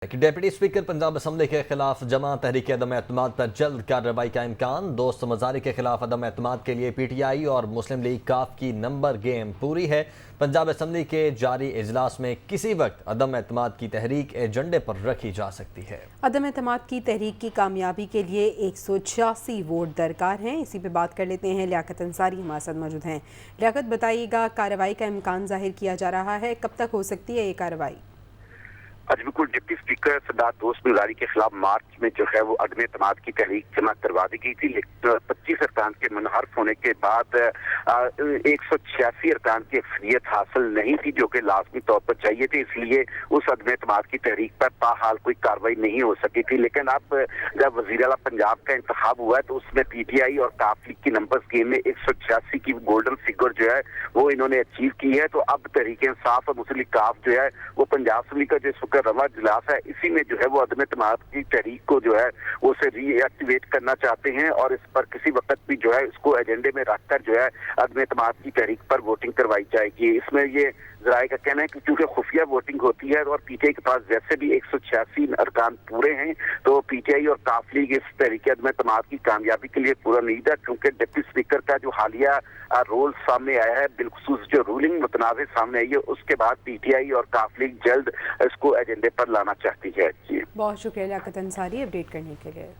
Deputy speaker Punjab assembly के खिलाफ जमा तहरीक अदम एतमाद पर जल्द कार्रवाई का इम्कान। दोस्त मजारी के खिलाफ अदम एतमाद के लिए PTI और मुस्लिम लीग काफ की नंबर गेम पूरी है। पंजाब असम्बली के जारी इजलास में किसी वक्त अदम एतमाद की तहरीक एजेंडे पर रखी जा सकती है। अदम एतमाद की तहरीक की कामयाबी के लिए 186 वोट दरकार हैं। इसी पे बात कर लेते हैं, लियाकत अंसारी हमारे साथ मौजूद हैं। लियाकत, बताइएगा, कार्रवाई का इम्कान जाहिर किया जा रहा है, कब तक हो सकती है ये कार्रवाई? आज बिल्कुल डिप्टी स्पीकर सरदार दोस्त मजारी के खिलाफ मार्च में जो है वो अदम एतमाद की तहरीक जमा करवा दी गई थी, लेकिन 25 अरकान के मुनहरफ होने के बाद 186 अरकान की अक्सरियत हासिल नहीं थी जो कि लाजमी तौर पर चाहिए थी, इसलिए उस अदम एतमाद की तहरीक पर ताहाल कोई कार्रवाई नहीं हो सकी थी। लेकिन अब जब वज़ीर आला पंजाब का इंतखाब हुआ है तो उसमें PTI और काफ लीग की नंबर्स गेम में 186 की गोल्डन फिगर जो है वो इन्होंने अचीव की है। तो अब तहरीक इंसाफ और मुस्लिम लीग काफ जो है वो पंजाब असम्बली का जो रवा इजलास है इसी में जो है वो अदम एतमाद की तहरीक को जो है वो उसे रीएक्टिवेट करना चाहते हैं और इस पर किसी वक्त भी जो है इसको एजेंडे में रखकर जो है अदम एतमाद की तहरीक पर वोटिंग करवाई जाएगी। इसमें ये ज़राए का कहना है कि क्योंकि खुफिया वोटिंग होती है और PTI के पास वैसे भी 186 अरकान पूरे हैं, तो PTI और काफ लीग इस तहरीक अदम एतमाद की कामयाबी के लिए पूरा उम्मीद है, क्योंकि डिप्टी स्पीकर का जो हालिया रोल सामने आया है, बिलखुसूस जो रूलिंग मुतनाज़ सामने आई है, उसके बाद PTI और काफ लीग जल्द इसको एजेंडे पर लाना चाहती है। जी, बहुत शुक्रिया लियाकत अंसारी अपडेट करने के लिए।